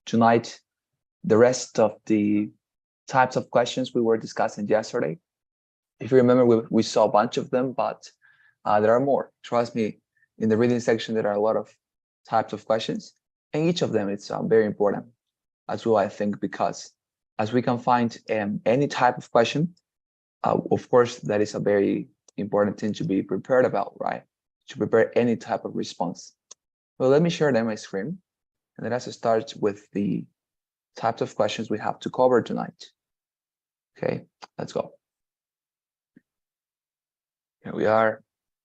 tonight the rest of the types of questions we were discussing yesterday. If you remember, we saw a bunch of them, but there are more. Trust me, in the reading section, there are a lot of types of questions, and each of them is very important as well, I think, because as we can find any type of question, of course, that is a very important thing to be prepared about, right? To prepare any type of response. Well, let me share then my screen, and let us start with the types of questions we have to cover tonight. Okay, let's go. Here we are.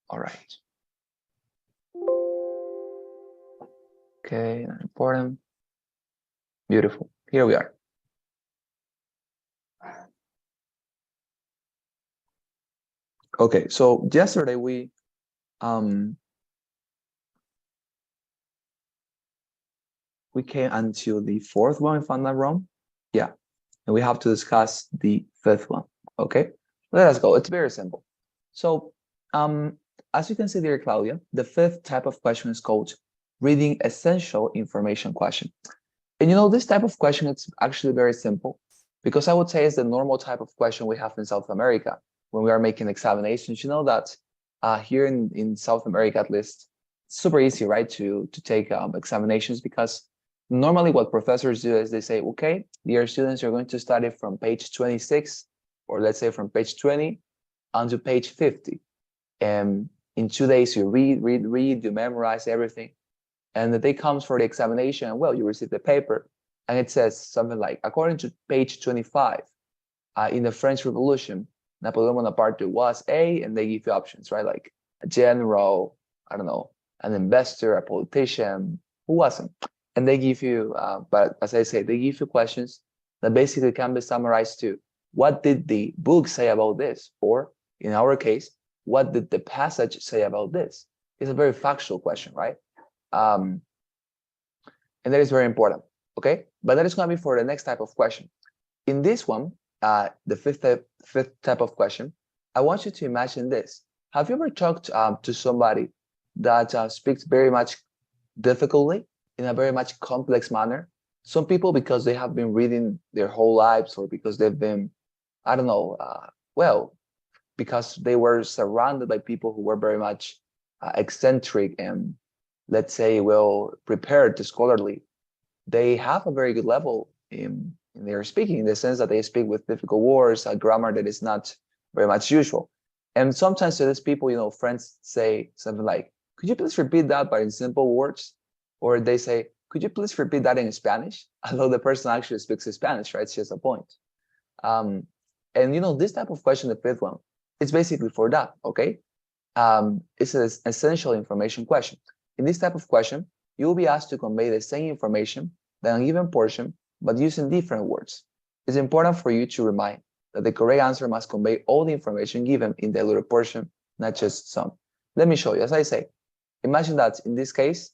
All right. Okay, not important. Beautiful. Here we are. Okay, so yesterday we came until the fourth one, if I'm not wrong. Yeah, and we have to discuss the fifth one. Okay, let us go. It's very simple. So as you can see there, Claudia, the fifth type of question is called reading essential information question. And you know, this type of question, it's actually very simple because I would say it's the normal type of question we have in South America when we are making examinations. You know that here in South America, at least, it's super easy, right, to take examinations because normally what professors do is they say, okay, dear students, you're going to study from page 26, or let's say from page 20 onto page 50. And in 2 days, you read, you memorize everything. And the day comes for the examination, and well, you receive the paper, and it says something like, according to page 25, in the French Revolution, Napoleon Bonaparte was A, and they give you options, right? Like a general, I don't know, an investor, a politician, who wasn't? And they give you, but as I say, they give you questions that basically can be summarized to, what did the book say about this? Or in our case, what did the passage say about this? It's a very factual question, right? And that is very important, okay? But that is going to be for the next type of question. In this one, the fifth type of question, I want you to imagine this. Have you ever talked to somebody that speaks very much difficultly, in a very much complex manner? Some people, because they have been reading their whole lives, or because they've been, I don't know, well, because they were surrounded by people who were very much eccentric and, let's say, well prepared, scholarly, they have a very good level in their speaking, in the sense that they speak with difficult words, a grammar that is not very much usual. And sometimes to these people, you know, friends say something like, could you please repeat that, but in simple words? Or they say, could you please repeat that in Spanish? Although the person actually speaks Spanish, right? It's just a point. And you know, this type of question, the fifth one, it's basically for that, okay? It's an essential information question. In this type of question, you will be asked to convey the same information than a given portion, but using different words. It's important for you to remind that the correct answer must convey all the information given in the diluted portion, not just some. Let me show you. As I say, imagine that in this case,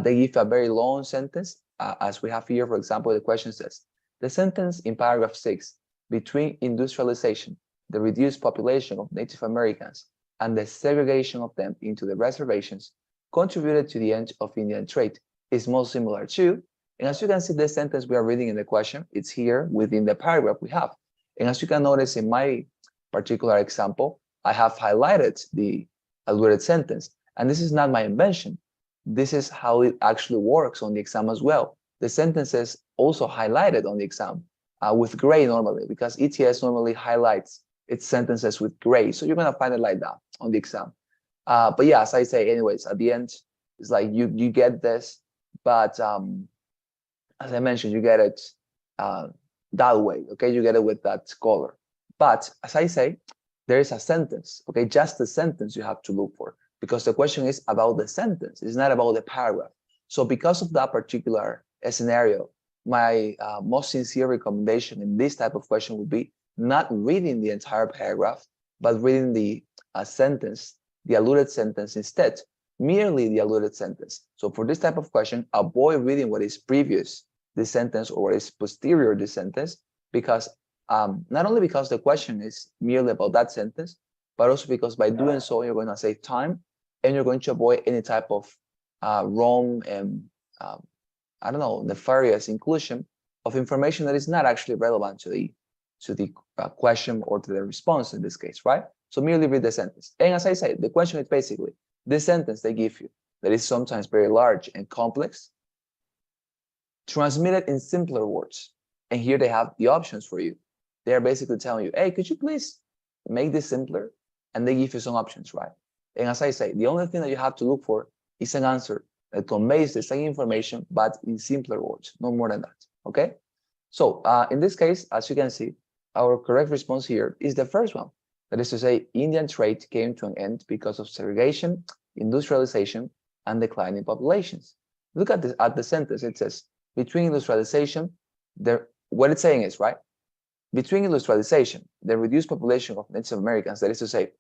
they give a very long sentence, as we have here. For example, the question says, the sentence in paragraph 6, between industrialization, the reduced population of Native Americans, and the segregation of them into the reservations, contributed to the end of Indian trade, is most similar to, and as you can see, the sentence we are reading in the question, it's here within the paragraph we have. And as you can notice in my particular example, I have highlighted the alluded sentence. And this is not my invention. This is how it actually works on the exam as well. The sentence is also highlighted on the exam with gray normally, because ETS normally highlights its sentences with gray. So you're going to find it like that on the exam. But yeah, as I say, anyways, at the end, it's like you get this, but as I mentioned, you get it that way, okay? You get it with that color. But as I say, there is a sentence, okay? Just the sentence you have to look for, because the question is about the sentence. It's not about the paragraph. So because of that particular scenario, my most sincere recommendation in this type of question would be not reading the entire paragraph, but reading the sentence, the alluded sentence instead, merely the alluded sentence. So for this type of question, avoid reading what is previous this sentence or what is posterior this sentence, because not only because the question is merely about that sentence, but also because by doing so, you're going to save time and you're going to avoid any type of wrong I don't know, nefarious inclusion of information that is not actually relevant to the question or to the response in this case, right? So merely read the sentence. And as I said, the question is basically this sentence they give you that is sometimes very large and complex, transmitted in simpler words. And here they have the options for you. They are basically telling you, hey, could you please make this simpler? And they give you some options, right? And as I say, the only thing that you have to look for is an answer that conveys the same information, but in simpler words, no more than that, okay? So in this case, as you can see, our correct response here is the first one. That is to say, Indian trade came to an end because of segregation, industrialization, and declining populations. Look at the sentence. It says, between industrialization, what it's saying is, right? Between industrialization, the reduced population of Native Americans, that is to say,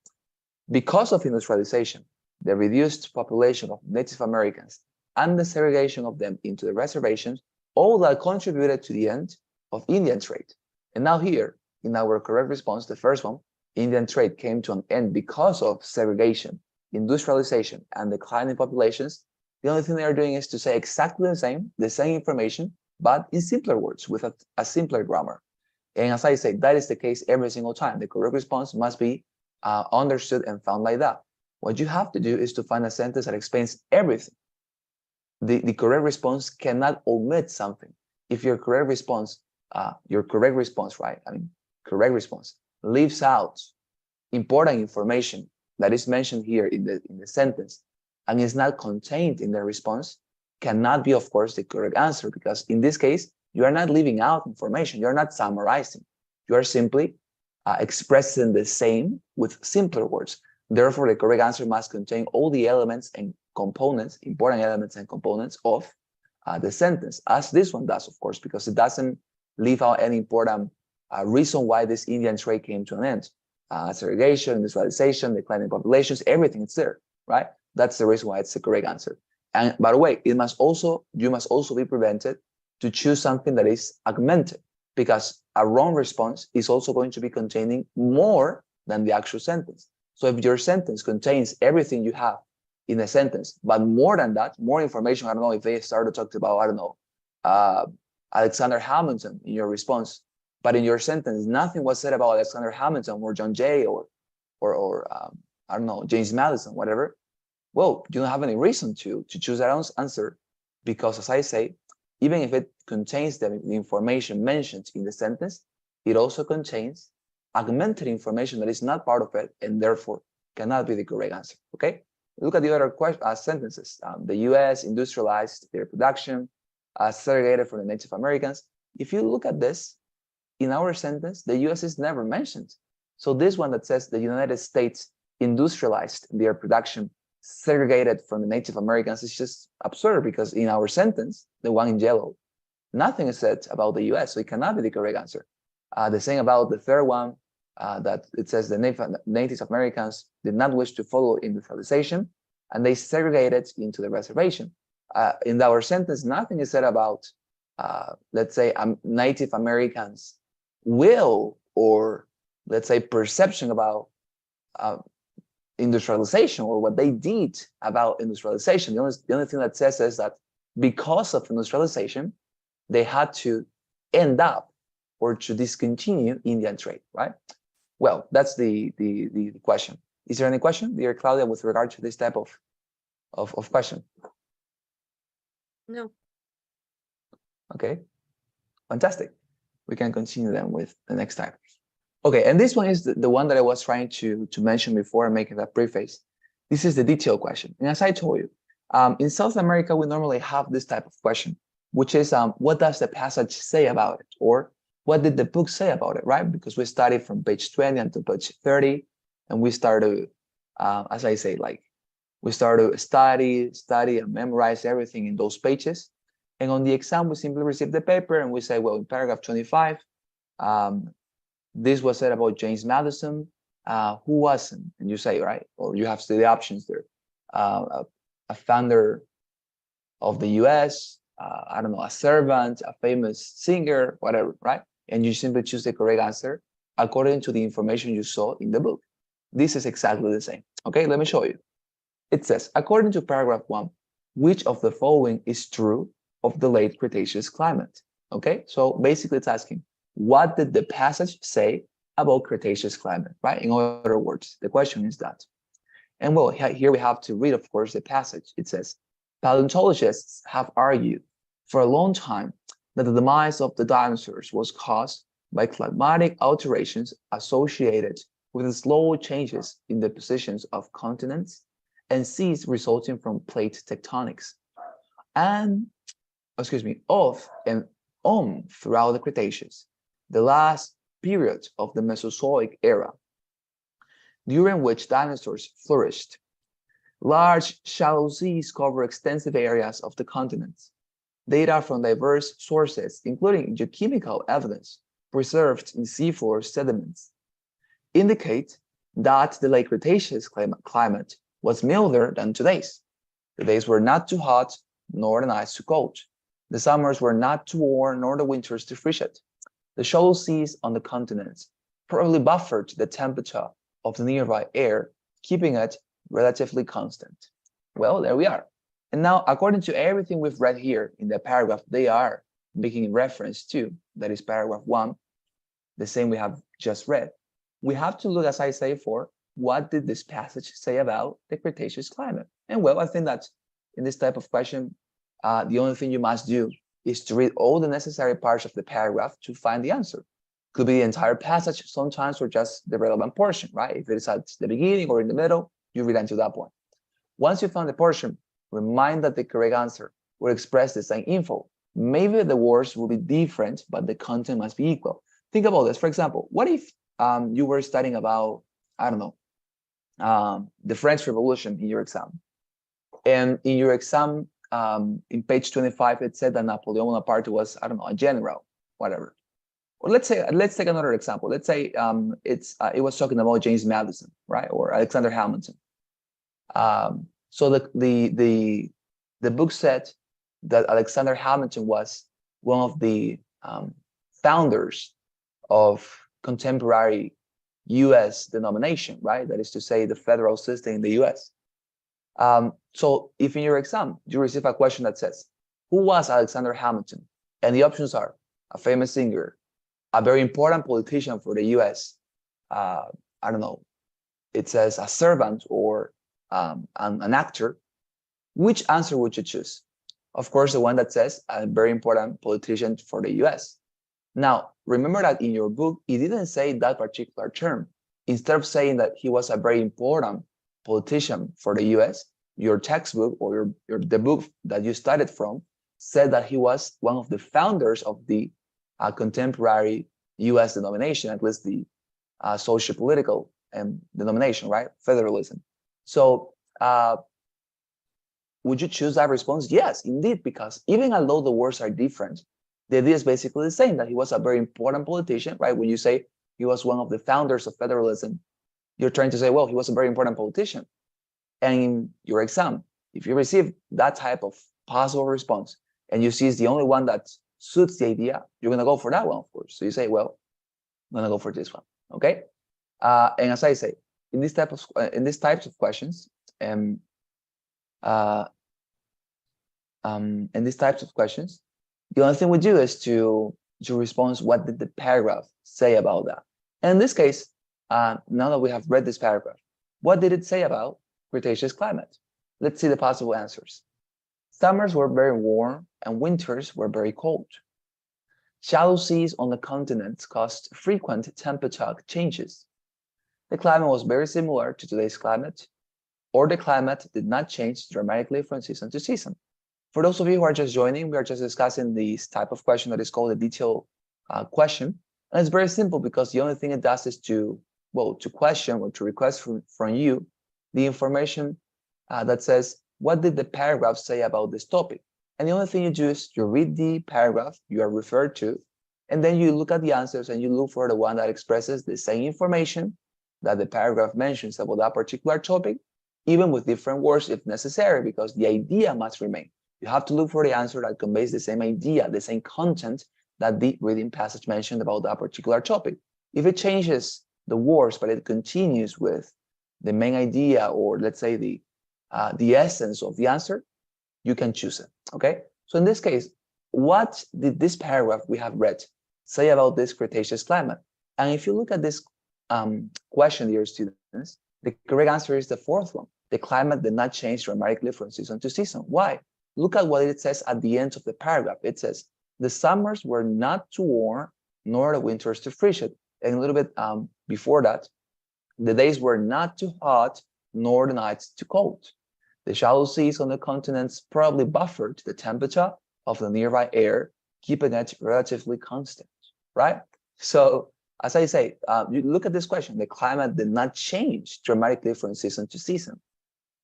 because of industrialization, the reduced population of Native Americans and the segregation of them into the reservations, all that contributed to the end of Indian trade. And now here, in our correct response, the first one, Indian trade came to an end because of segregation, industrialization, and declining populations. The only thing they are doing is to say exactly the same information, but in simpler words, with a simpler grammar. And as I say, that is the case every single time. The correct response must be understood and found like that. What you have to do is to find a sentence that explains everything. The correct response cannot omit something. If your correct response, right? Correct response leaves out important information that is mentioned here in the sentence and is not contained in the response, cannot be, of course, the correct answer, because in this case, you are not leaving out information. You're not summarizing. You are simply expressing the same with simpler words. Therefore, the correct answer must contain all the elements and components, important elements and components of the sentence, as this one does, of course, because it doesn't leave out any important reason why this Indian trade came to an end. Segregation, industrialization, declining populations, everything is there, right? That's the reason why it's the correct answer. And by the way, you must also be prevented to choose something that is augmented, because a wrong response is also going to be containing more than the actual sentence. So if your sentence contains everything you have in a sentence, but more than that, more information, I don't know if they started to talk about, I don't know, Alexander Hamilton in your response, but in your sentence, nothing was said about Alexander Hamilton or John Jay or I don't know, James Madison, whatever. Well, you don't have any reason to choose that answer, because as I say, even if it contains the information mentioned in the sentence, it also contains augmented information that is not part of it and therefore cannot be the correct answer, okay? Look at the other sentences. The US industrialized their production, segregated from the Native Americans. If you look at this, in our sentence, the US is never mentioned. So this one that says the United States industrialized their production, segregated from the Native Americans, is just absurd, because in our sentence, the one in yellow, nothing is said about the US, so it cannot be the correct answer. The same about the third one, that it says the Native Americans did not wish to follow industrialization, and they segregated into the reservation. In our sentence, nothing is said about, let's say, Native Americans' will or, let's say, perception about industrialization or what they did about industrialization. The only thing that says is that because of industrialization, they had to end up or to discontinue Indian trade, right? Well, that's the question. Is there any question, dear Claudia, with regard to this type of question? No. Okay, fantastic. We can continue then with the next type. Okay, and this one is the one that I was trying to mention before and making that preface. This is the detailed question. And as I told you, in South America, we normally have this type of question, which is what does the passage say about it? Or what did the book say about it, right? Because we studied from page 20 until page 30, and we start to, as I say, like, we start to study and memorize everything in those pages. And on the exam, we simply receive the paper and we say, well, in paragraph 25, this was said about James Madison. Who wasn't? And you say, right? Or you have the options there. A founder of the US, I don't know, a servant, a famous singer, whatever, right? And you simply choose the correct answer according to the information you saw in the book. This is exactly the same. Okay, let me show you. It says, according to paragraph 1, which of the following is true of the late Cretaceous climate. Okay, so basically it's asking, what did the passage say about Cretaceous climate, right? In other words, the question is that. And well, here we have to read, of course, the passage. It says, paleontologists have argued for a long time that the demise of the dinosaurs was caused by climatic alterations associated with the slow changes in the positions of continents and seas resulting from plate tectonics and, of and on throughout the Cretaceous, the last period of the Mesozoic era, during which dinosaurs flourished. Large, shallow seas cover extensive areas of the continents. Data from diverse sources, including geochemical evidence preserved in seafloor sediments, indicate that the late Cretaceous climate was milder than today's. The days were not too hot, nor the nights too cold. The summers were not too warm, nor the winters too frigid. The shallow seas on the continents probably buffered the temperature of the nearby air, keeping it relatively constant. Well, there we are. And now, according to everything we've read here in the paragraph they are making reference to, that is paragraph 1, the same we have just read, we have to look, as I say, for what did this passage say about the Cretaceous climate? And well, I think that in this type of question, the only thing you must do is to read all the necessary parts of the paragraph to find the answer. Could be the entire passage sometimes, or just the relevant portion, right? If it is at the beginning or in the middle, you read until that point. Once you found the portion, remind that the correct answer will express the same info. Maybe the words will be different, but the content must be equal. Think about this. For example, what if you were studying about, I don't know, the French Revolution in your exam? And in your exam, in page 25, it said that Napoleon Bonaparte was, I don't know, a general, whatever. Or let's take another example. Let's say it was talking about James Madison, right, or Alexander Hamilton. So the book said that Alexander Hamilton was one of the founders of contemporary U.S. denomination, right? That is to say, the federal system in the U.S. So if in your exam you receive a question that says, who was Alexander Hamilton? And the options are a famous singer, a very important politician for the U.S., I don't know, it says a servant or an actor, which answer would you choose? Of course, the one that says a very important politician for the U.S. Now, remember that in your book, it didn't say that particular term. Instead of saying that he was a very important politician for the U.S., your textbook or the book that you studied from said that he was one of the founders of the contemporary U.S. denomination, at least the socio-political denomination, right? Federalism. So would you choose that response? Yes, indeed, because even although the words are different, the idea is basically the same, that he was a very important politician, right? When you say he was one of the founders of federalism, you're trying to say, well, he was a very important politician. And in your exam, if you receive that type of possible response and you see it's the only one that suits the idea, you're going to go for that one, of course. So you say, well, I'm going to go for this one, okay? And as I say, in these types of questions, the only thing we do is to respond, what did the paragraph say about that? And in this case, now that we have read this paragraph, what did it say about Cretaceous climate? Let's see the possible answers. Summers were very warm and winters were very cold. Shallow seas on the continents caused frequent temperature changes. The climate was very similar to today's climate, or the climate did not change dramatically from season to season. For those of you who are just joining, we are just discussing this type of question that is called a detailed question. And it's very simple because the only thing it does is to question or to request from you the information that says, what did the paragraph say about this topic? And the only thing you do is you read the paragraph you are referred to, and then you look at the answers and you look for the one that expresses the same information that the paragraph mentions about that particular topic, even with different words if necessary, because the idea must remain. You have to look for the answer that conveys the same idea, the same content that the reading passage mentioned about that particular topic. If it changes the words, but it continues with the main idea, or let's say the essence of the answer, you can choose it, okay? So in this case, what did this paragraph we have read say about this Cretaceous climate? And if you look at this question, dear students, the correct answer is the fourth one. The climate did not change dramatically from season to season. Why? Look at what it says at the end of the paragraph. It says, the summers were not too warm, nor the winters too frigid. And a little bit before that, the days were not too hot, nor the nights too cold. The shallow seas on the continents probably buffered the temperature of the nearby air, keeping it relatively constant, right? So, as I say, you look at this question, the climate did not change dramatically from season to season.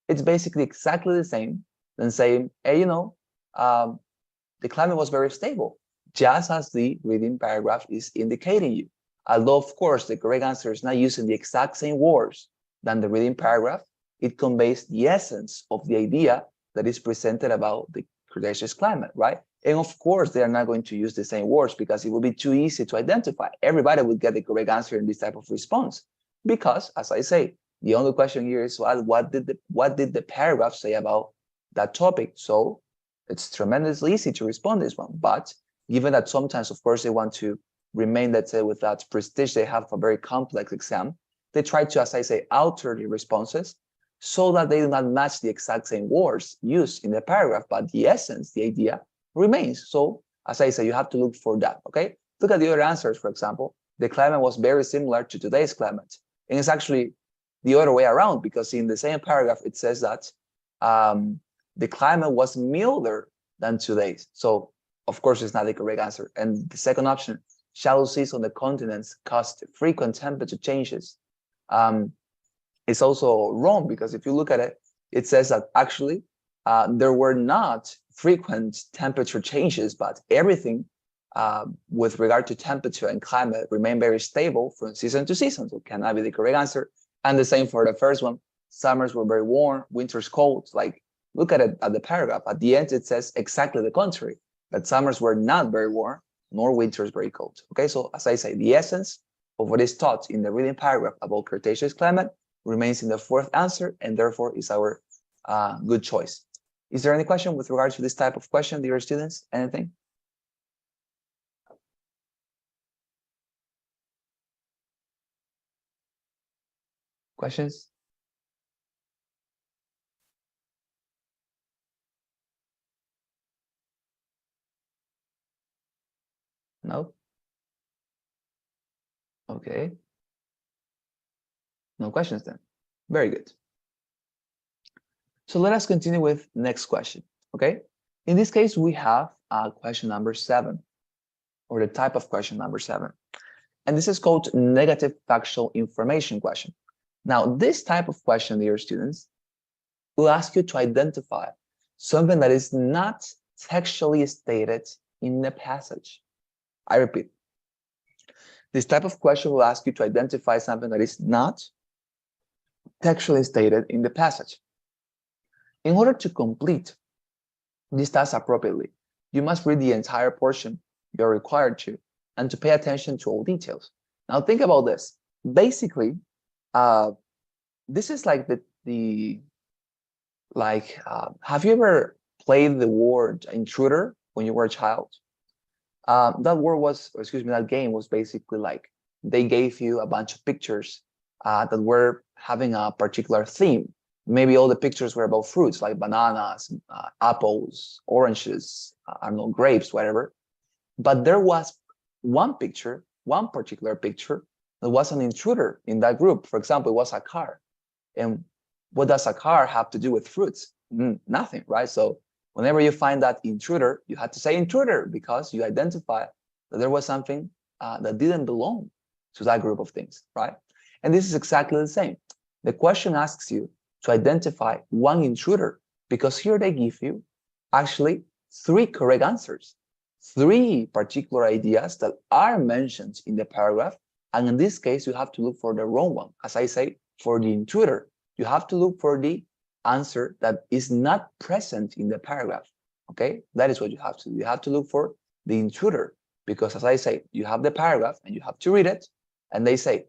It's basically exactly the same than saying, hey, the climate was very stable, just as the reading paragraph is indicating you. Although, of course, the correct answer is not using the exact same words than the reading paragraph, it conveys the essence of the idea that is presented about the Cretaceous climate, right? And of course, they are not going to use the same words because it will be too easy to identify. Everybody would get the correct answer in this type of response. Because, as I say, the only question here is, well, what did the paragraph say about that topic? So it's tremendously easy to respond this one. But given that sometimes, of course, they want to remain, let's say, with that prestige, they have a very complex exam. They try to, as I say, alter the responses so that they do not match the exact same words used in the paragraph, but the essence, the idea, remains. So, as I say, you have to look for that, okay? Look at the other answers, for example. The climate was very similar to today's climate. And it's actually the other way around, because in the same paragraph, it says that the climate was milder than today's. So, of course, it's not the correct answer. And the second option, shallow seas on the continents caused frequent temperature changes. It's also wrong, because if you look at it, it says that actually there were not frequent temperature changes, but everything with regard to temperature and climate remained very stable from season to season. So cannot be the correct answer. And the same for the first one. Summers were very warm, winters cold. Like, look at it at the paragraph. At the end, it says exactly the contrary, that summers were not very warm, nor winters very cold. Okay, so as I say, the essence of what is taught in the reading paragraph about Cretaceous climate remains in the fourth answer, and therefore is our good choice. Is there any question with regard to this type of question, dear students? Anything? Questions? No? Okay. No questions then. Very good. So let us continue with next question, okay? In this case, we have question number 7, or the type of question number 7. And this is called negative factual information question. Now, this type of question, dear students, will ask you to identify something that is not textually stated in the passage. I repeat, this type of question will ask you to identify something that is not textually stated in the passage. In order to complete this task appropriately, you must read the entire portion you're required to, and to pay attention to all details. Now think about this. Basically, this is like have you ever played the word intruder when you were a child? That game was basically like, they gave you a bunch of pictures that were having a particular theme. Maybe all the pictures were about fruits like bananas, apples, oranges, I don't know, grapes, whatever. But there was one particular picture, that was an intruder in that group. For example, it was a car. And what does a car have to do with fruits? Nothing, right? So whenever you find that intruder, you had to say intruder, because you identify that there was something that didn't belong to that group of things, right? And this is exactly the same. The question asks you to identify one intruder, because here they give you actually 3 correct answers, 3 particular ideas that are mentioned in the paragraph. And in this case, you have to look for the wrong one. As I say, for the intruder, you have to look for the answer that is not present in the paragraph. Okay, that is what you have to do. You have to look for the intruder, because as I say, you have the paragraph and you have to read it. And they say,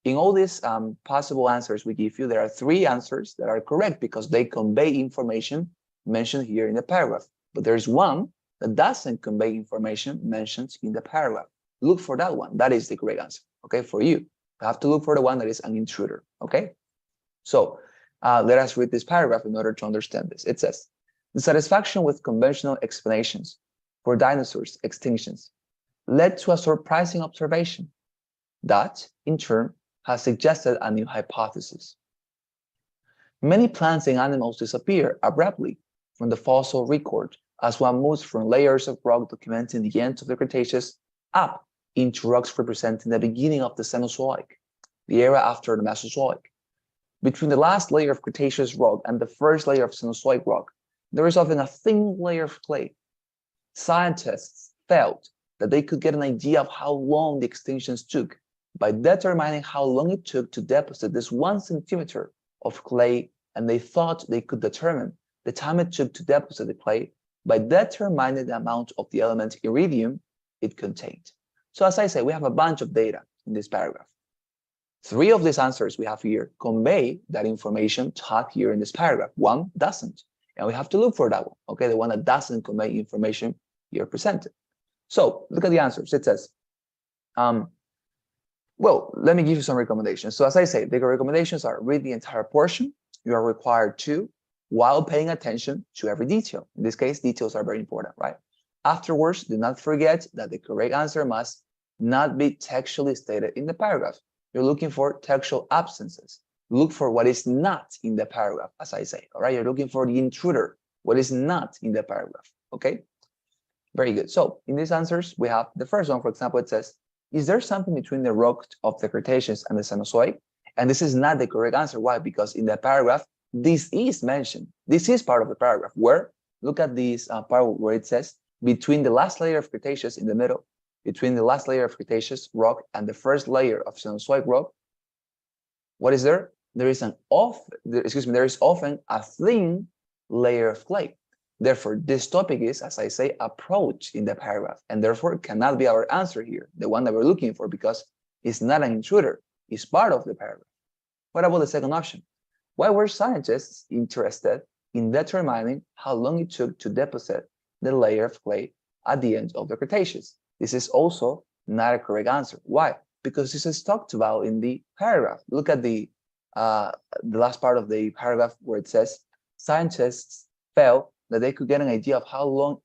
in all these possible answers we give you, there are 3 answers that are correct because they convey information mentioned here in the paragraph. But there's one that doesn't convey information mentioned in the paragraph. Look for that one. That is the correct answer, okay, for you. You have to look for the one that is an intruder, okay? So let us read this paragraph in order to understand this. It says, dissatisfaction with conventional explanations for dinosaurs' extinctions led to a surprising observation that, in turn, has suggested a new hypothesis. Many plants and animals disappear abruptly from the fossil record as one moves from layers of rock documenting the end of the Cretaceous up into rocks representing the beginning of the Cenozoic, the era after the Mesozoic. Between the last layer of Cretaceous rock and the first layer of Cenozoic rock, there is often a thin layer of clay. Scientists felt that they could get an idea of how long the extinctions took by determining how long it took to deposit this 1 centimeter of clay, and they thought they could determine the time it took to deposit the clay by determining the amount of the element iridium it contained. So as I say, we have a bunch of data in this paragraph. 3 of these answers we have here convey that information taught here in this paragraph. 1 doesn't, and we have to look for that one, okay? The one that doesn't convey information here presented. So look at the answers. It says, well, let me give you some recommendations. So as I say, the recommendations are read the entire portion. You are required to, while paying attention to every detail. In this case, details are very important, right? Afterwards, do not forget that the correct answer must not be textually stated in the paragraph. You're looking for textual absences. Look for what is not in the paragraph, as I say, all right? You're looking for the intruder, what is not in the paragraph, okay? Very good. So in these answers, we have the first one, for example, it says, is there something between the rock of the Cretaceous and the Cenozoic? And this is not the correct answer. Why? Because in the paragraph, this is mentioned. This is part of the paragraph where, look at this part where it says, between the last layer of Cretaceous in the middle, between the last layer of Cretaceous rock and the first layer of Cenozoic rock, what is there? There is often a thin layer of clay. Therefore, this topic is, as I say, approached in the paragraph, and therefore cannot be our answer here, the one that we're looking for, because it's not an intruder, it's part of the paragraph. What about the second option? Why were scientists interested in determining how long it took to deposit the layer of clay at the end of the Cretaceous? This is also not a correct answer. Why? Because this is talked about in the paragraph. Look at the last part of the paragraph where it says, scientists felt that they could get an idea of how long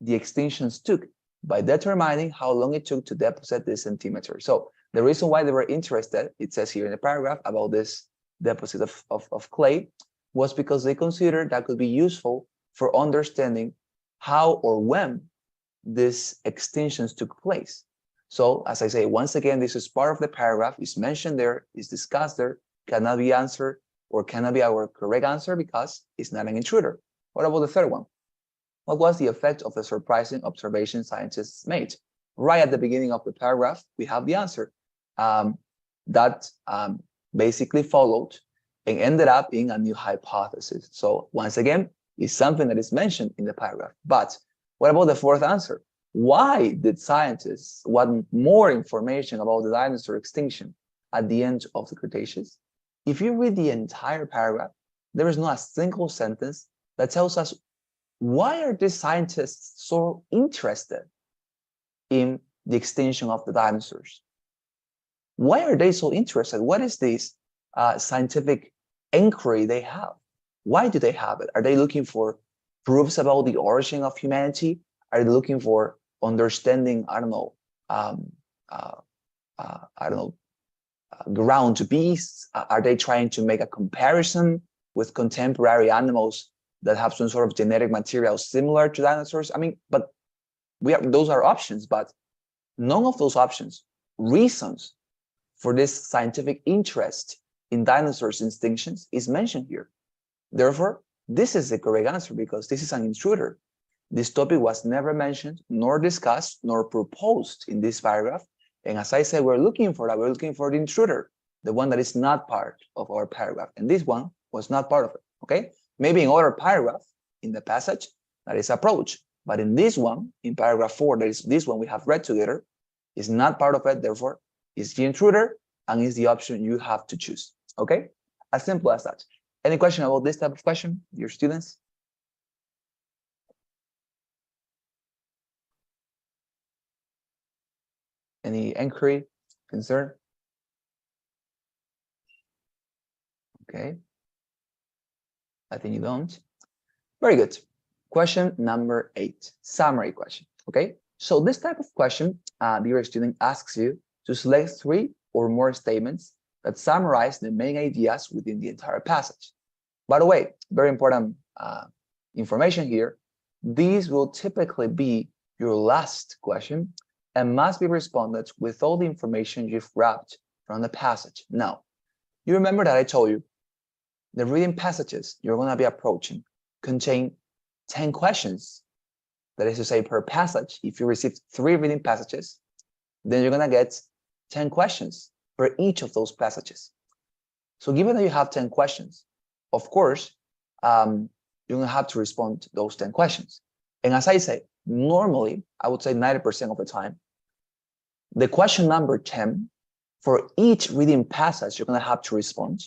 the extinctions took by determining how long it took to deposit this centimeter. So the reason why they were interested, it says here in the paragraph about this deposit of clay, was because they considered that could be useful for understanding how or when these extinctions took place. So as I say, once again, this is part of the paragraph, it's mentioned there, it's discussed there, cannot be answered or cannot be our correct answer because it's not an intruder. What about the third one? What was the effect of the surprising observation scientists made? Right at the beginning of the paragraph, we have the answer. That basically followed and ended up in a new hypothesis. So once again, it's something that is mentioned in the paragraph. But what about the fourth answer? Why did scientists want more information about the dinosaur extinction at the end of the Cretaceous? If you read the entire paragraph, there is not a single sentence that tells us why are these scientists so interested in the extinction of the dinosaurs? Why are they so interested? What is this scientific inquiry they have? Why do they have it? Are they looking for proofs about the origin of humanity? Are they looking for understanding, ground beasts? Are they trying to make a comparison with contemporary animals that have some sort of genetic material similar to dinosaurs? I mean, but those are options, but none of those options, reasons for this scientific interest in dinosaurs' extinctions is mentioned here. Therefore, this is the correct answer because this is an intruder. This topic was never mentioned, nor discussed, nor proposed in this paragraph. And as I said, we're looking for that. We're looking for the intruder, the one that is not part of our paragraph. And this one was not part of it, okay? Maybe in other paragraph in the passage that is approach, but in this one, in paragraph 4, that is this one we have read together, is not part of it, therefore, is the intruder and is the option you have to choose, okay? As simple as that. Any question about this type of question, your students? Any inquiry, concern? Okay. I think you don't. Very good. Question number 8, summary question. Okay. So this type of question, dear student, asks you to select 3 or more statements that summarize the main ideas within the entire passage. By the way, very important information here. These will typically be your last question and must be responded with all the information you've grabbed from the passage. Now, you remember that I told you the reading passages you're going to be approaching contain 10 questions. That is to say, per passage, if you receive 3 reading passages, then you're going to get 10 questions for each of those passages. So given that you have 10 questions, of course, you're going to have to respond to those 10 questions. And as I say, normally, I would say 90% of the time, the question number 10 for each reading passage you're going to have to respond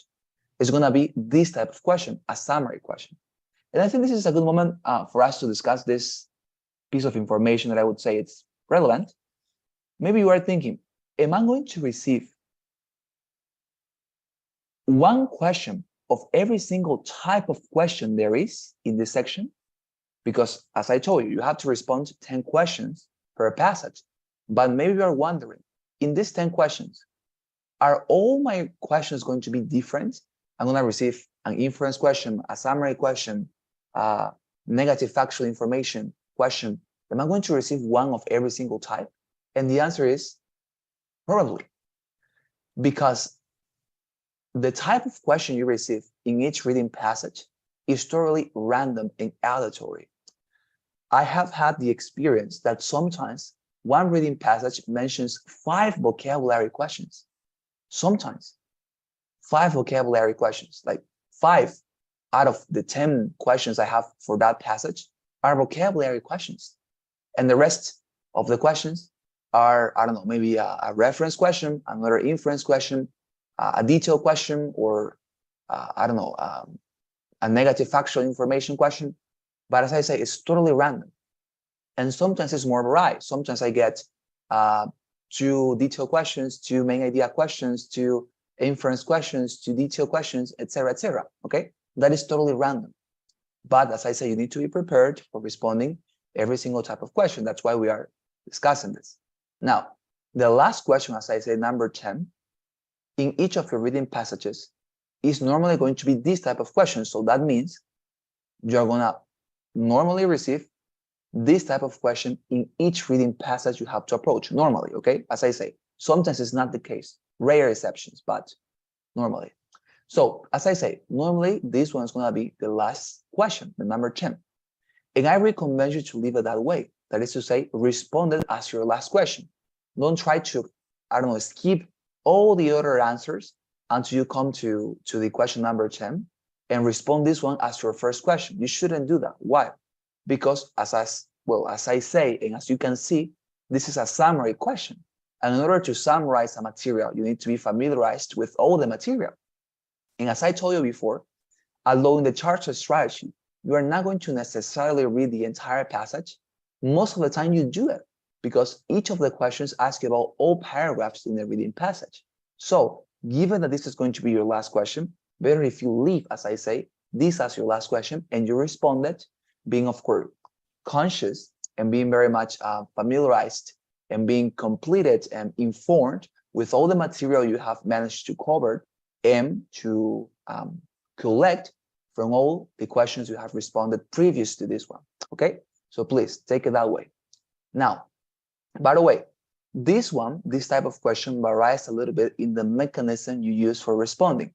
is going to be this type of question, a summary question. And I think this is a good moment for us to discuss this piece of information that I would say it's relevant. Maybe you are thinking, am I going to receive one question of every single type of question there is in this section? Because as I told you, you have to respond to 10 questions per passage. But maybe you are wondering, in these 10 questions, are all my questions going to be different? I'm going to receive an inference question, a summary question, negative factual information question. Am I going to receive one of every single type? And the answer is probably, because the type of question you receive in each reading passage is totally random and aleatory. I have had the experience that sometimes one reading passage mentions 5 vocabulary questions. Sometimes 5 vocabulary questions, like 5 out of the 10 questions I have for that passage are vocabulary questions. And the rest of the questions are, I don't know, maybe a reference question, another inference question, a detailed question, or I don't know, a negative factual information question. But as I say, it's totally random. And sometimes it's more varied. Sometimes I get 2 detailed questions, 2 main idea questions, 2 inference questions, 2 detailed questions, etc., etc. Okay, that is totally random. But as I say, you need to be prepared for responding every single type of question. That's why we are discussing this. Now, the last question, as I say, number 10, in each of your reading passages is normally going to be this type of question. So that means you're going to normally receive this type of question in each reading passage you have to approach normally. Okay, as I say, sometimes it's not the case, rare exceptions, but normally. So as I say, normally this one is going to be the last question, the number 10. And I recommend you to leave it that way. That is to say, respond it as your last question. Don't try to, I don't know, skip all the other answers until you come to the question number 10 and respond this one as your first question. You shouldn't do that. Why? Because as I say, and as you can see, this is a summary question. And in order to summarize a material, you need to be familiarized with all the material. And as I told you before, although in the charter strategy, you are not going to necessarily read the entire passage, most of the time you do it because each of the questions ask you about all paragraphs in the reading passage. So given that this is going to be your last question, better if you leave, as I say, this as your last question and you respond it, being of course conscious and being very much familiarized and being completed and informed with all the material you have managed to cover and to collect from all the questions you have responded previous to this one. Okay, so please take it that way. Now, by the way, this type of question varies a little bit in the mechanism you use for responding.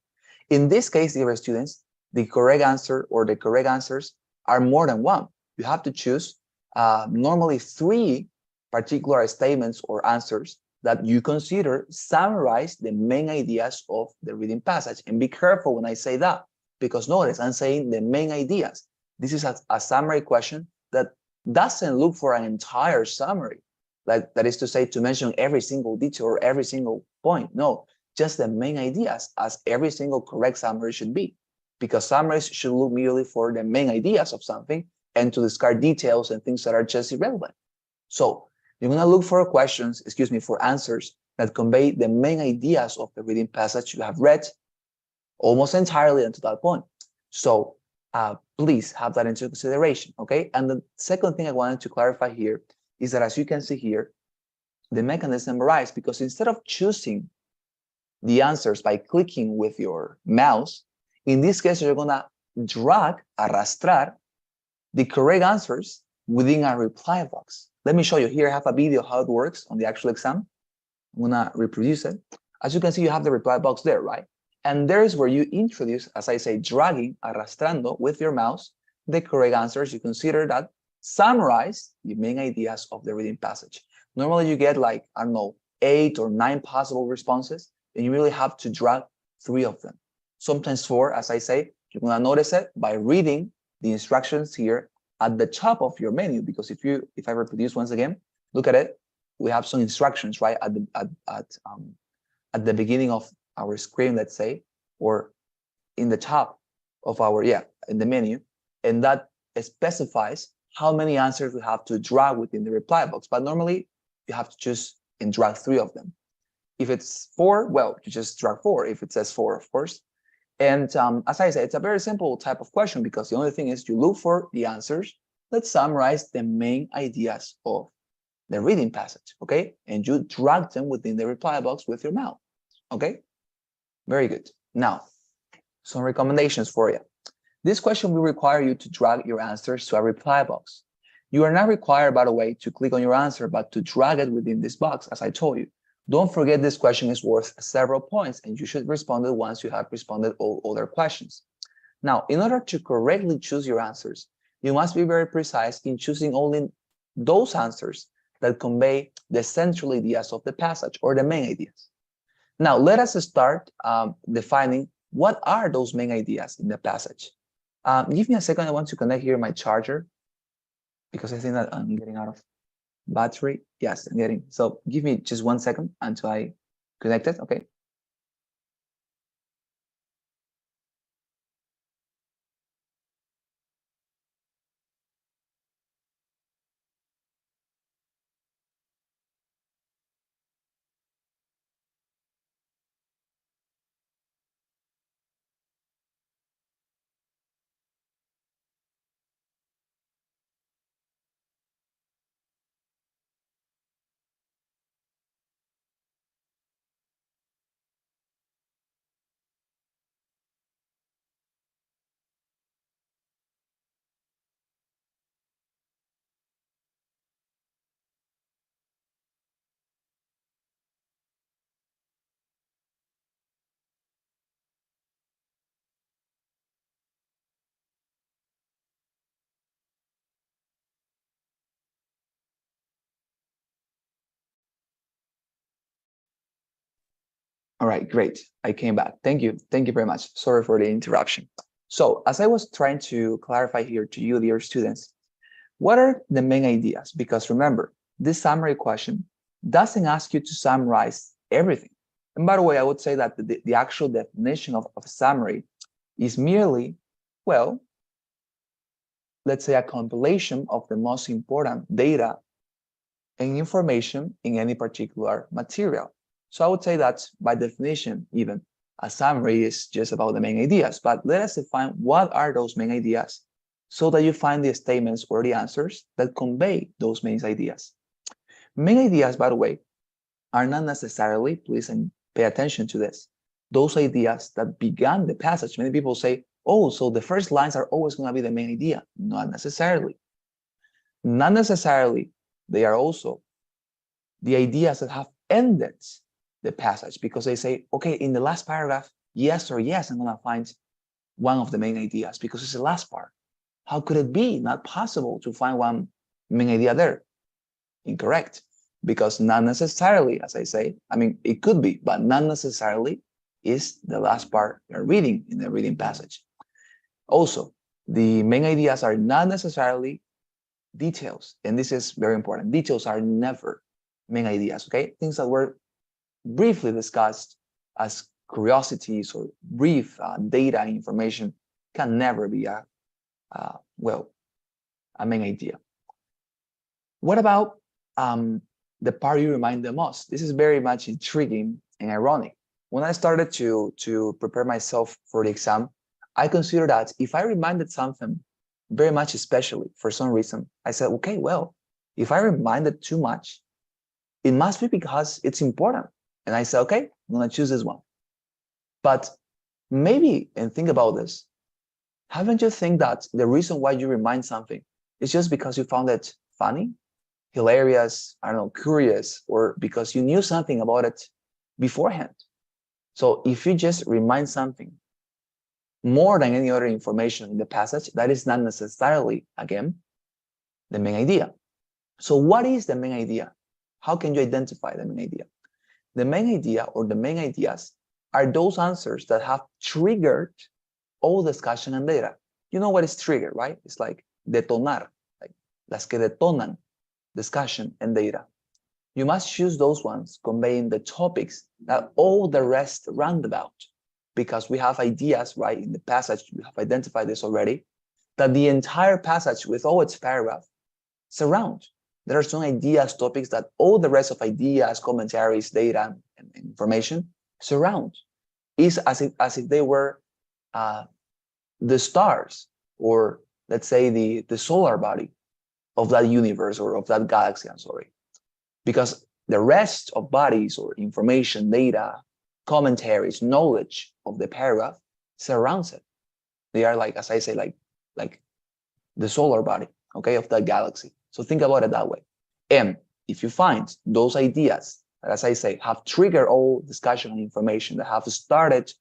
In this case, dear students, the correct answer or the correct answers are more than one. You have to choose normally 3 particular statements or answers that you consider summarize the main ideas of the reading passage. And be careful when I say that, because notice I'm saying the main ideas. This is a summary question that doesn't look for an entire summary. Like that is to say, to mention every single detail or every single point. No, just the main ideas, as every single correct summary should be. Because summaries should look merely for the main ideas of something and to discard details and things that are just irrelevant. So You're going to look for questions, for answers that convey the main ideas of the reading passage you have read almost entirely until that point. So please have that into consideration, okay? And the second thing I wanted to clarify here is that, as you can see here, the mechanism arises because instead of choosing the answers by clicking with your mouse, in this case, you're going to drag, arrastrar, the correct answers within a reply box. Let me show you. Here I have a video how it works on the actual exam. I'm going to reproduce it. As you can see, you have the reply box there, right? And there's where you introduce, as I say, dragging, arrastrando with your mouse, the correct answers you consider that summarize the main ideas of the reading passage. Normally you get like, I don't know, 8 or 9 possible responses, and you really have to drag 3 of them. Sometimes 4, as I say. You're going to notice it by reading the instructions here at the top of your menu, because if I reproduce once again, look at it, we have some instructions right at the beginning of our screen, let's say, or in the top of our, in the menu, and that specifies how many answers we have to drag within the reply box. But normally you have to choose and drag 3 of them. If it's 4, well, you just drag 4, if it says 4, of course. And as I said, it's a very simple type of question because the only thing is you look for the answers that summarize the main ideas of the reading passage, okay? And you drag them within the reply box with your mouse, okay? Very good. Now, some recommendations for you. This question will require you to drag your answers to a reply box. You are not required, by the way, to click on your answer, but to drag it within this box, as I told you. Don't forget this question is worth several points, and you should respond it once you have responded all other questions. Now, in order to correctly choose your answers, you must be very precise in choosing only those answers that convey the central ideas of the passage or the main ideas. Now, let us start defining what are those main ideas in the passage. Give me a second. I want to connect here my charger because I think that I'm getting out of battery. Yes, I'm getting. So give me just 1 second until I connect it. Okay. All right, great. I came back. Thank you. Thank you very much. Sorry for the interruption. So as I was trying to clarify here to you, dear students, what are the main ideas? Because remember, this summary question doesn't ask you to summarize everything. And by the way, I would say that the actual definition of a summary is merely, well, let's say a compilation of the most important data and information in any particular material. So I would say that by definition, even a summary is just about the main ideas, but let us define what are those main ideas so that you find the statements or the answers that convey those main ideas. Main ideas, by the way, are not necessarily, please and pay attention to this, those ideas that began the passage. Many people say, oh, so the first lines are always going to be the main idea. Not necessarily. Not necessarily. They are also the ideas that have ended the passage because they say, okay, in the last paragraph, yes or yes, I'm going to find one of the main ideas because it's the last part. How could it be not possible to find one main idea there? Incorrect. Because not necessarily, as I say, I mean, it could be, but not necessarily is the last part you're reading in the reading passage. Also, the main ideas are not necessarily details, and this is very important. Details are never main ideas, okay? Things that were briefly discussed as curiosities or brief data information can never be a main idea. What about the part you remind the most. This is very much intriguing and ironic. When I started to prepare myself for the exam, I considered that if I reminded something very much especially for some reason, I said, okay, well, if I reminded too much, it must be because it's important. And I said, okay, I'm going to choose this one. But maybe, and think about this, haven't you think that the reason why you remind something is just because you found it funny, hilarious, I don't know, curious, or because you knew something about it beforehand? So if you just remind something more than any other information in the passage, that is not necessarily, again, the main idea. So what is the main idea? How can you identify the main idea? The main idea or the main ideas are those answers that have triggered all discussion and data. You know what is trigger, right? It's like detonar, like las que detonan discussion and data. You must choose those ones conveying the topics that all the rest roundabout, because we have ideas, right, in the passage, we have identified this already, that the entire passage with all its paragraph surround. There are some ideas, topics that all the rest of ideas, commentaries, data, and information surround. It's as if they were the stars, or let's say the solar body of that universe or of that galaxy, I'm sorry. Because the rest of bodies or information, data, commentaries, knowledge of the paragraph surrounds it. They are like, as I say, like the solar body, okay, of that galaxy. So think about it that way. And if you find those ideas that, as I say, have triggered all discussion and information, that have started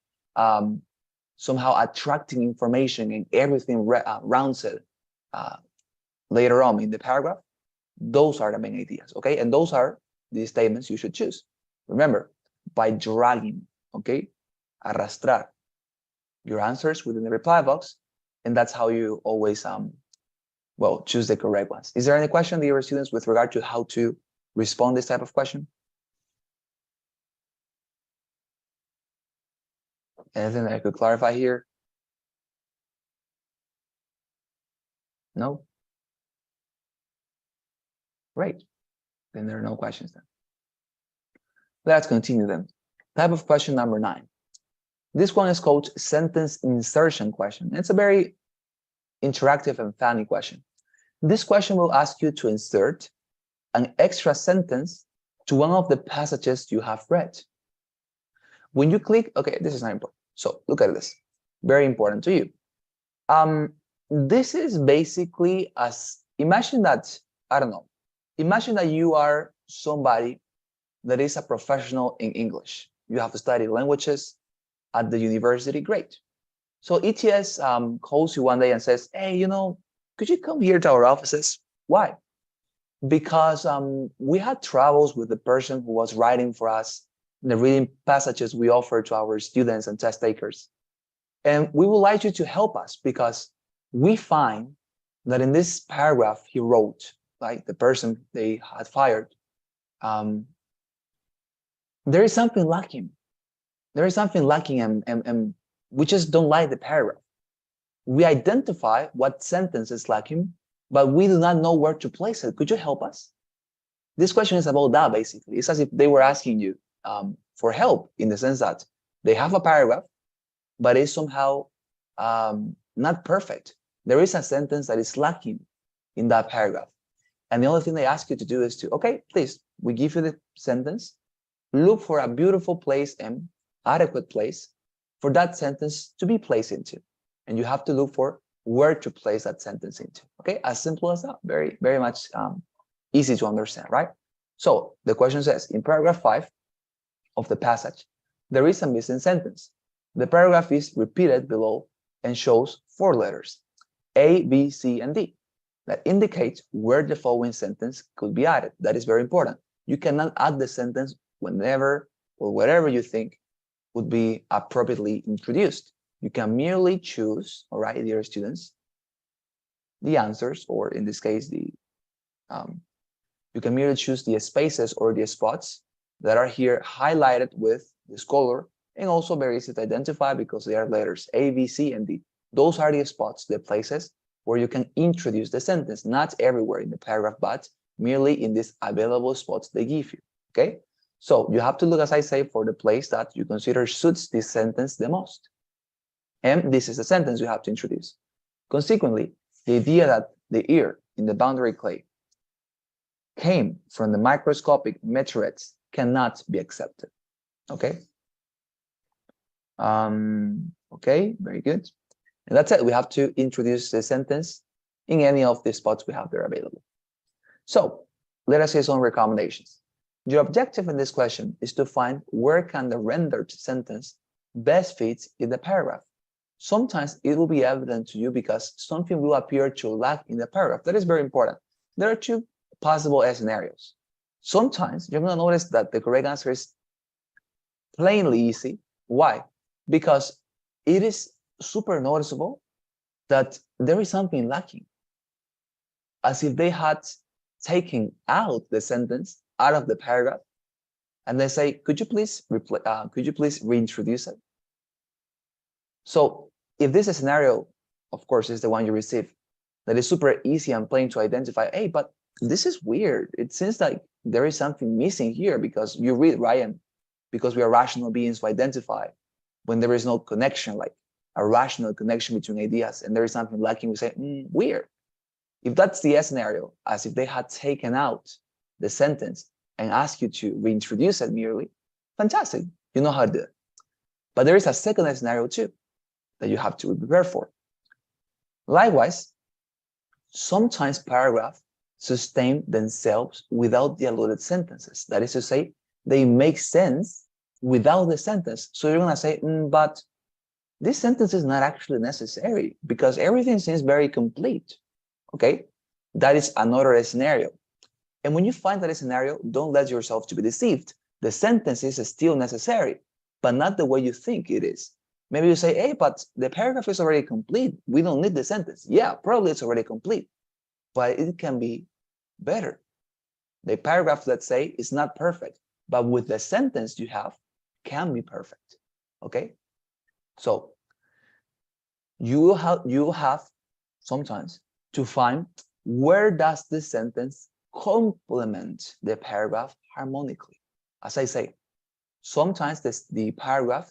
somehow attracting information and everything rounds it later on in the paragraph, those are the main ideas, okay? And those are the statements you should choose. Remember, by dragging, okay, arrastrar your answers within the reply box, and that's how you always, well, choose the correct ones. Is there any question, dear students, with regard to how to respond this type of question? Anything that I could clarify here? No? Great. Then there are no questions then. Let's continue then. Type of question number 9. This one is called sentence insertion question. It's a very interactive and funny question. This question will ask you to insert an extra sentence to one of the passages you have read. When you click, okay, this is not important. So look at this, very important to you. This is basically as, imagine that, I don't know, imagine that you are somebody that is a professional in English. You have studied languages at the university, great. So ETS calls you one day and says, hey, you know, could you come here to our offices? Why? Because we had troubles with the person who was writing for us the reading passages we offer to our students and test takers. And we would like you to help us because we find that in this paragraph he wrote, like the person they had fired, there is something lacking. There is something lacking and we just don't like the paragraph. We identify what sentence is lacking, but we do not know where to place it. Could you help us? This question is about that, basically. It's as if they were asking you for help in the sense that they have a paragraph, but it's somehow not perfect. There is a sentence that is lacking in that paragraph. And the only thing they ask you to do is to, okay, please, we give you the sentence, look for a beautiful place and adequate place for that sentence to be placed into. And you have to look for where to place that sentence into. Okay, as simple as that. Very, very much easy to understand, right? So the question says, in paragraph 5 of the passage, there is a missing sentence. The paragraph is repeated below and shows 4 letters, A, B, C, and D, that indicates where the following sentence could be added. That is very important. You cannot add the sentence whenever or wherever you think would be appropriately introduced. You can merely choose, all right, dear students, the answers, or in this case, you can merely choose the spaces or the spots that are here highlighted with this color, and also very easy to identify because they are letters A, B, C, and D. Those are the spots, the places where you can introduce the sentence, not everywhere in the paragraph, but merely in these available spots they give you, okay? So you have to look, as I say, for the place that you consider suits this sentence the most. And this is the sentence you have to introduce. Consequently, the idea that the ear in the boundary clay came from the microscopic meteorites cannot be accepted, okay? Okay, very good. And that's it. We have to introduce the sentence in any of the spots we have there available. So let us say some recommendations. Your objective in this question is to find where can the rendered sentence best fit in the paragraph. Sometimes it will be evident to you because something will appear to lack in the paragraph. That is very important. There are two possible scenarios. Sometimes you're going to notice that the correct answer is plainly easy. Why? Because it is super noticeable that there is something lacking, as if they had taken out the sentence out of the paragraph, and they say, could you please reintroduce it? So if this scenario, of course, is the one you receive, that is super easy and plain to identify, hey, but this is weird. It seems like there is something missing here, because you read, Ryan, because we are rational beings to identify when there is no connection, like a rational connection between ideas, and there is something lacking, we say, weird. If that's the scenario, as if they had taken out the sentence and asked you to reintroduce it merely, fantastic, you know how to do it. But there is a second scenario too that you have to prepare for. Likewise, sometimes paragraphs sustain themselves without the alluded sentences. That is to say, they make sense without the sentence. So you're going to say, but this sentence is not actually necessary because everything seems very complete. Okay, that is another scenario. And when you find that scenario, don't let yourself to be deceived. The sentence is still necessary, but not the way you think it is. Maybe you say, hey, but the paragraph is already complete. We don't need the sentence. Yeah, probably it's already complete, but it can be better. The paragraph, let's say, is not perfect, but with the sentence you have, can be perfect. Okay, so you have sometimes to find where does this sentence complement the paragraph harmonically. As I say, sometimes the paragraph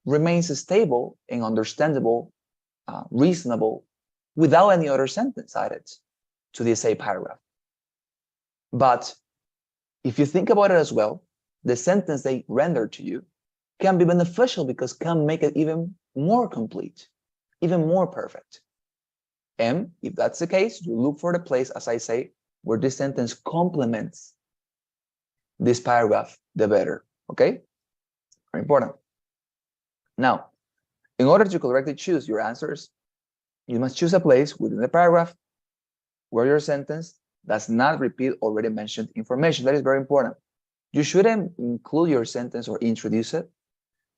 remains stable and understandable, reasonable, without any other sentence added to the say paragraph. But if you think about it as well, the sentence they render to you can be beneficial because can make it even more complete, even more perfect. And if that's the case, you look for the place, as I say, where this sentence complements this paragraph the better. Okay? Very important. Now, in order to correctly choose your answers, you must choose a place within the paragraph where your sentence does not repeat already mentioned information. That is very important. You shouldn't include your sentence or introduce it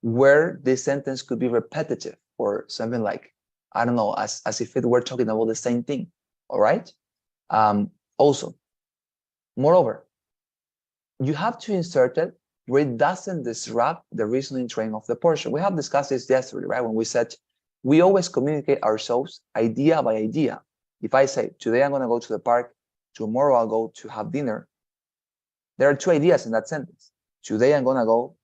where this sentence could be repetitive or something like, I don't know, as if it were talking about the same thing. All right? Also, moreover, you have to insert it where it doesn't disrupt the reasoning train of the portion. We have discussed this yesterday, right? When we said we always communicate ourselves idea by idea. If I say, today I'm going to go to the park, tomorrow I'll go to have dinner, there are two ideas in that sentence. Today I'm going to go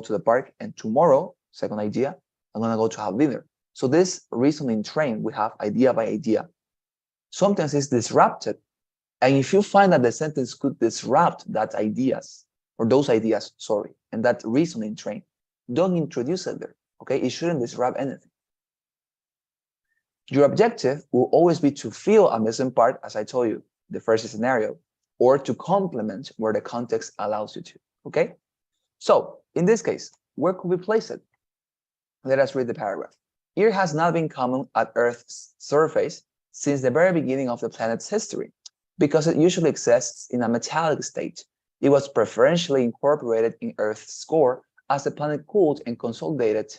to the park, and tomorrow, second idea, I'm going to go to have dinner. So this reasoning train, we have idea by idea. Sometimes it's disrupted. And if you find that the sentence could disrupt that ideas, or those ideas, sorry, and that reasoning train, don't introduce it there, okay? It shouldn't disrupt anything. Your objective will always be to fill a missing part, as I told you, the first scenario, or to complement where the context allows you to, okay? So in this case, where could we place it? Let us read the paragraph. Air has not been common at Earth's surface since the very beginning of the planet's history, because it usually exists in a metallic state. It was preferentially incorporated in Earth's core as the planet cooled and consolidated.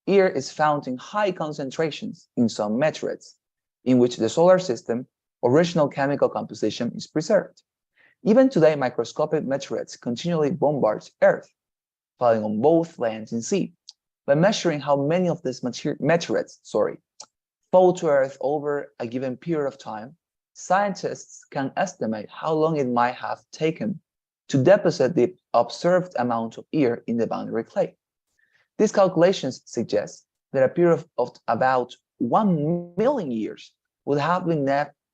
Air is found in high concentrations in some meteorites, in which the solar system original chemical composition is preserved. Even today, microscopic meteorites continually bombard Earth, falling on both land and sea. By measuring how many of these meteorites fall to Earth over a given period of time, scientists can estimate how long it might have taken to deposit the observed amount of air in the boundary clay. These calculations suggest that a period of about 1 million years would have been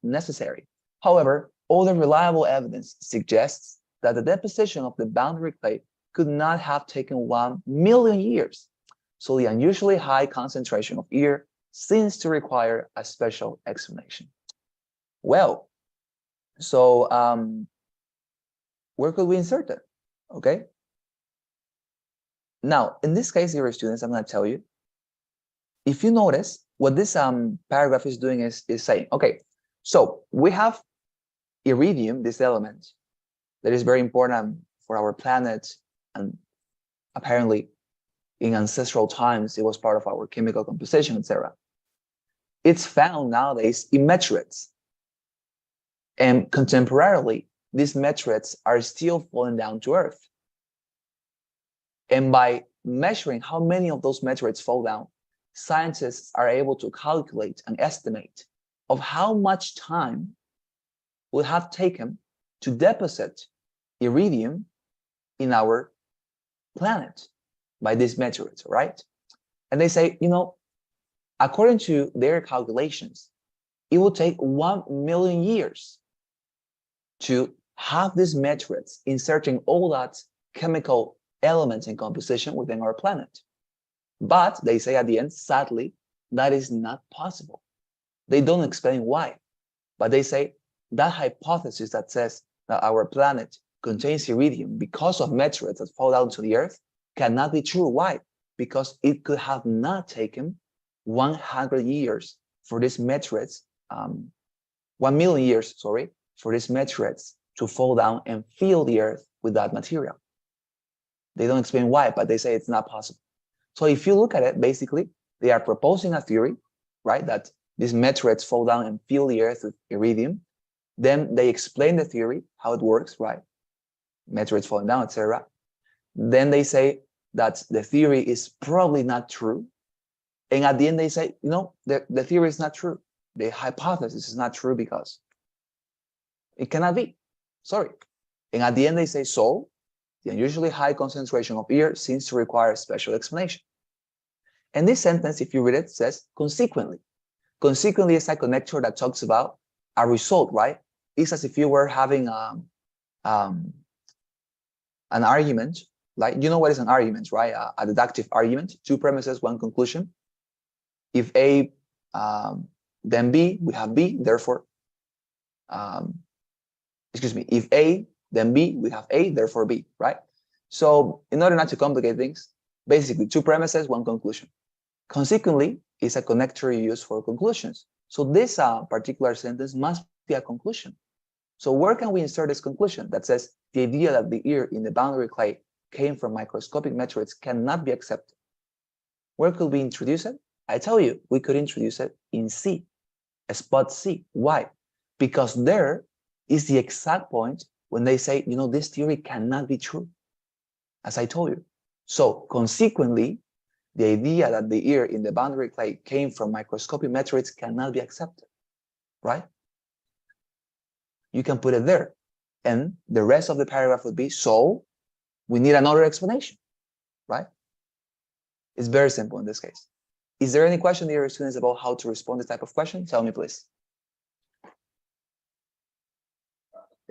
necessary. However, other reliable evidence suggests that the deposition of the boundary clay could not have taken 1 million years. So the unusually high concentration of air seems to require a special explanation. Well, so where could we insert it? Okay. Now, in this case, dear students, I'm going to tell you, if you notice, what this paragraph is doing is saying, okay, so we have iridium, this element, that is very important for our planet, and apparently in ancestral times, it was part of our chemical composition, etc. It's found nowadays in meteorites. And contemporarily, these meteorites are still falling down to Earth. And by measuring how many of those meteorites fall down, scientists are able to calculate an estimate of how much time would have taken to deposit iridium in our planet by these meteorites, right? And they say, you know, according to their calculations, it will take 1 million years to have these meteorites inserting all that chemical elements and composition within our planet. But they say at the end, sadly, that is not possible. They don't explain why, but they say that hypothesis that says that our planet contains iridium because of meteorites that fall down to the Earth cannot be true. Why? Because it could have not taken 100 years for these meteorites, 1 million years, sorry, for these meteorites to fall down and fill the Earth with that material. They don't explain why, but they say it's not possible. So if you look at it, basically, they are proposing a theory, right, that these meteorites fall down and fill the Earth with iridium. Then they explain the theory, how it works, right? Meteorites falling down, etc. Then they say that the theory is probably not true. And at the end, they say, you know, the theory is not true. The hypothesis is not true because it cannot be. Sorry. And at the end, they say, so the unusually high concentration of air seems to require a special explanation. And this sentence, if you read it, says consequently. Consequently is a connector that talks about a result, right? It's as if you were having an argument, like, you know what is an argument, right? A deductive argument, two premises, one conclusion. If A, then B, we have B, therefore, if A, then B, we have A, therefore B, right? So in order not to complicate things, basically two premises, one conclusion. Consequently is a connector you use for conclusions. So this particular sentence must be a conclusion. So where can we insert this conclusion that says the idea that the air in the boundary clay came from microscopic meteorites cannot be accepted? Where could we introduce it? I tell you, we could introduce it in C, spot C. Why? Because there is the exact point when they say, you know, this theory cannot be true, as I told you. So consequently, the idea that the air in the boundary clay came from microscopic meteorites cannot be accepted, right? You can put it there. And the rest of the paragraph would be, so we need another explanation, right? It's very simple in this case. Is there any question, dear students, about how to respond to this type of question? Tell me, please.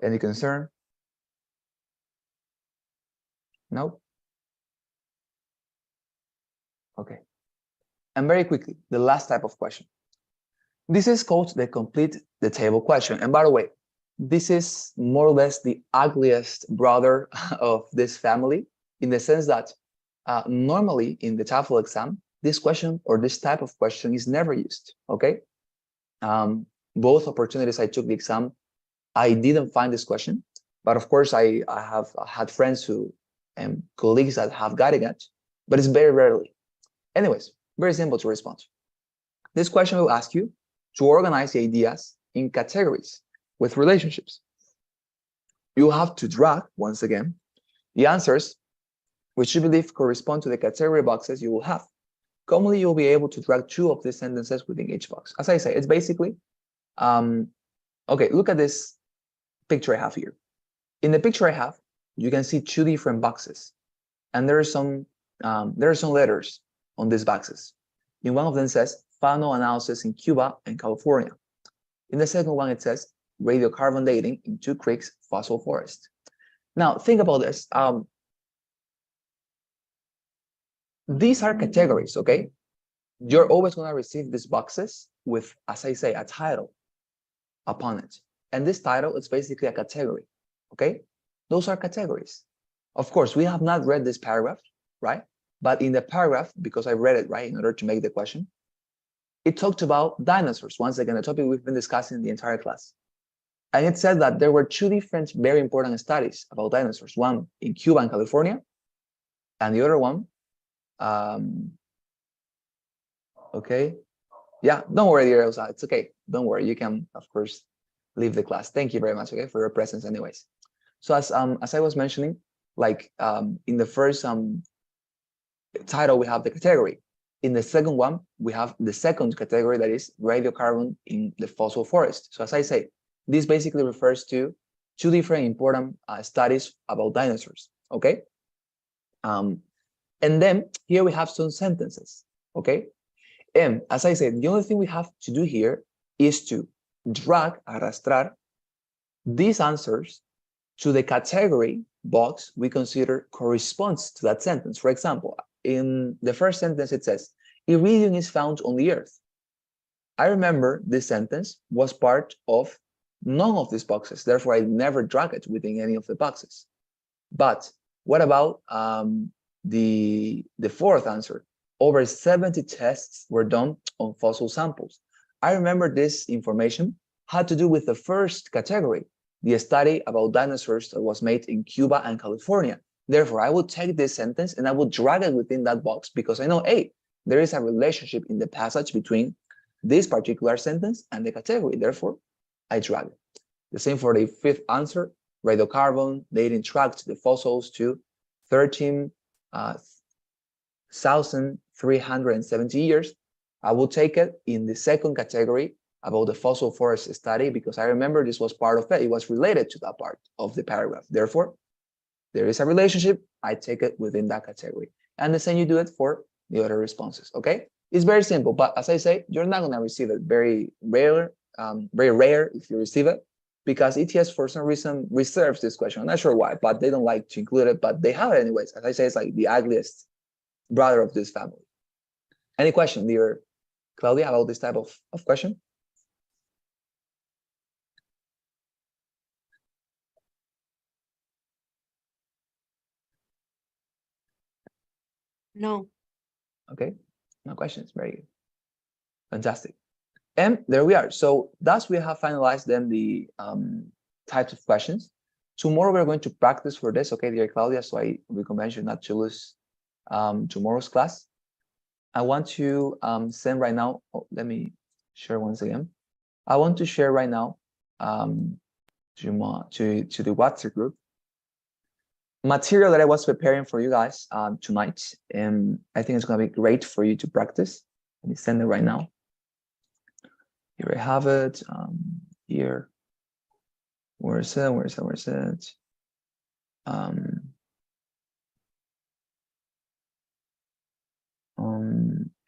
Any concern? No? Okay. And very quickly, the last type of question. This is called the complete the table question. And by the way, this is more or less the ugliest brother of this family, in the sense that normally in the TOEFL exam, this question or this type of question is never used, okay? Both opportunities I took the exam, I didn't find this question, but of course I have had friends who and colleagues that have gotten it, but it's very rarely. Anyways, very simple to respond. This question will ask you to organize the ideas in categories with relationships. You have to drag, once again, the answers which you believe correspond to the category boxes you will have. Commonly, you'll be able to drag two of these sentences within each box. As I say, it's basically Okay, look at this picture I have here. In the picture I have, you can see two different boxes, and there are some letters on these boxes. In one of them says fauna analysis in Cuba and California. In the second one, it says radiocarbon dating in Two Creeks fossil forest. Now, think about this. These are categories, okay? You're always going to receive these boxes with, as I say, a title upon it. And this title is basically a category, okay? Those are categories. Of course, we have not read this paragraph, right? But in the paragraph, because I read it, right, in order to make the question, it talked about dinosaurs. Once again, a topic we've been discussing the entire class. And it said that there were two different very important studies about dinosaurs, one in Cuba and California, and the other one, okay. Yeah, don't worry, dear Elsa. It's okay. Don't worry. You can, of course, leave the class. Thank you very much, okay, for your presence anyways. So as I was mentioning, like in the first title, we have the category. In the second one, we have the second category, that is radiocarbon in the fossil forest. So as I say, this basically refers to two different important studies about dinosaurs, okay? And then here we have some sentences, okay? And as I said, the only thing we have to do here is to drag, arrastrar, these answers to the category box we consider corresponds to that sentence. For example, in the first sentence, it says, iridium is found on the Earth. I remember this sentence was part of none of these boxes. Therefore, I never drag it within any of the boxes. But what about the fourth answer? Over 70 tests were done on fossil samples. I remember this information had to do with the first category, the study about dinosaurs that was made in Cuba and California. Therefore, I would take this sentence and I would drag it within that box because I know, hey, there is a relationship in the passage between this particular sentence and the category. Therefore, I drag it. The same for the fifth answer, radiocarbon dating tracked the fossils to 13,370 years. I will take it in the second category about the fossil forest study because I remember this was part of it. It was related to that part of the paragraph. Therefore, there is a relationship. I take it within that category. And the same you do it for the other responses, okay? It's very simple, but as I say, you're not gonna receive it. Very rare if you receive it, because ETS for some reason reserves this question. I'm not sure why, but they don't like to include it, but they have it anyways. As I say, it's like the ugliest brother of this family. Any question, dear Claudia, about this type of question? No. Okay, no questions. Very good. Fantastic. And there we are. So thus we have finalized then the types of questions. Tomorrow we're going to practice for this, okay, dear Claudia? So I recommend you not to lose tomorrow's class. I want to send right now, oh, let me share once again. I want to share right now to the WhatsApp group material that I was preparing for you guys tonight. And I think it's going to be great for you to practice. Let me send it right now. Here I have it. Here. Where is it? Where is it? Where is it?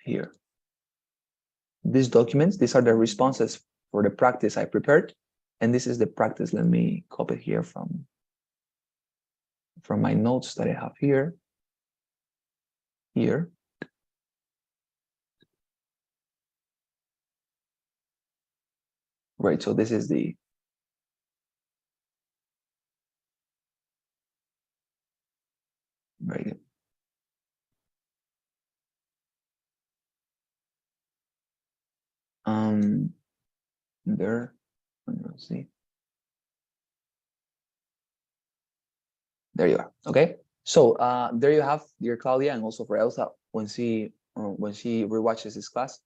Here. These documents, these are the responses for the practice I prepared. And this is the practice. Let me copy here from my notes that I have here. Here. Right, so this is the very good. There, let's see. There you are. Okay. So there you have, dear Claudia, and also for Elsa when she rewatches this class,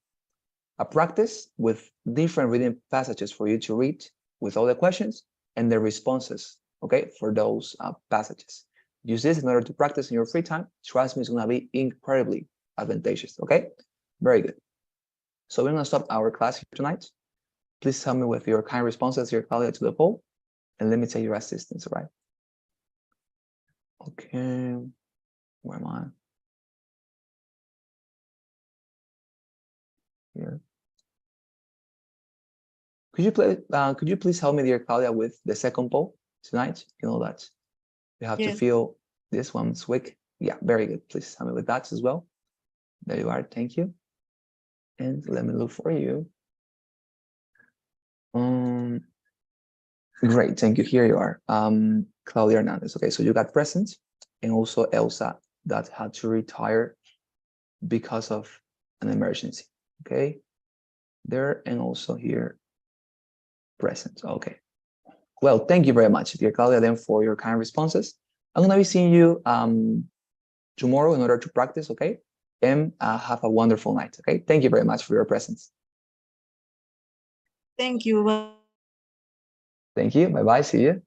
a practice with different reading passages for you to read with all the questions and the responses, okay, for those passages. Use this in order to practice in your free time. Trust me, it's going to be incredibly advantageous, okay? Very good. So we're going to stop our class here tonight. please tell me with your kind responses, dear Claudia, to the poll, and let me take your assistance, all right? Okay, where am I? Here. Could you please help me, dear Claudia, with the second poll tonight? You know that you have to feel this one's weak. Yeah, very good. Please help me with that as well. There you are. Thank you. And let me look for you. Great. Thank you. Here you are. Claudia Hernandez. Okay, so you got present, and also Elsa that had to retire because of an emergency. Okay, there, and also here present. Okay. Well, thank you very much, dear Claudia, then for your kind responses. I'm gonna be seeing you tomorrow in order to practice, okay? And have a wonderful night, okay? Thank you very much for your presence. Thank you. Thank you. Bye-bye. See you.